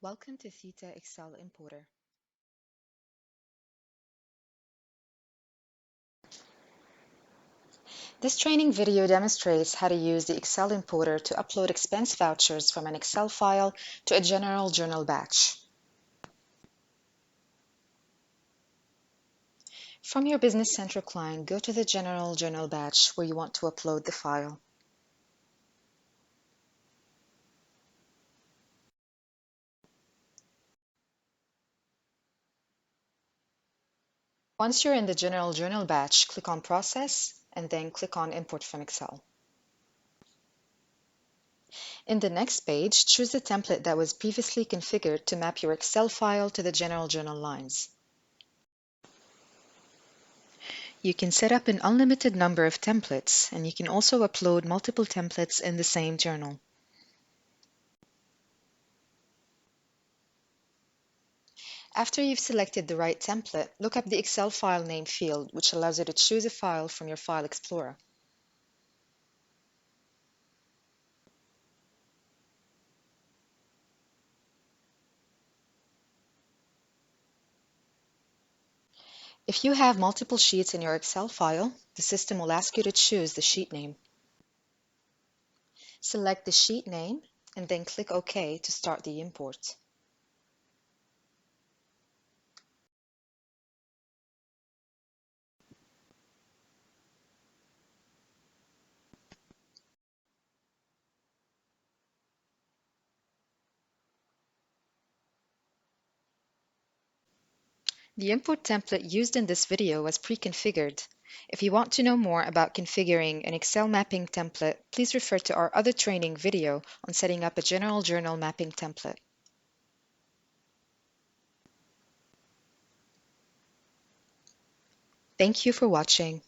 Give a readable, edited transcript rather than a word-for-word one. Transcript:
Welcome to Theta Excel Importer. This training video demonstrates how to use the Excel Importer to upload expense vouchers from an Excel file to a general journal batch. From your Business Central client, go to the general journal batch where you want to upload the file. Once you're in the general journal batch, click on Process and then click on Import from Excel. In the next page, choose the template that was previously configured to map your Excel file to the general journal lines. You can set up an unlimited number of templates, and you can also upload multiple templates in the same journal. After you've selected the right template, look up the Excel file name field, which allows you to choose a file from your File Explorer. If you have multiple sheets in your Excel file, the system will ask you to choose the sheet name. Select the sheet name and then click OK to start the import. The import template used in this video was pre-configured. If you want to know more about configuring an Excel mapping template, please refer to our other training video on setting up a general journal mapping template. Thank you for watching.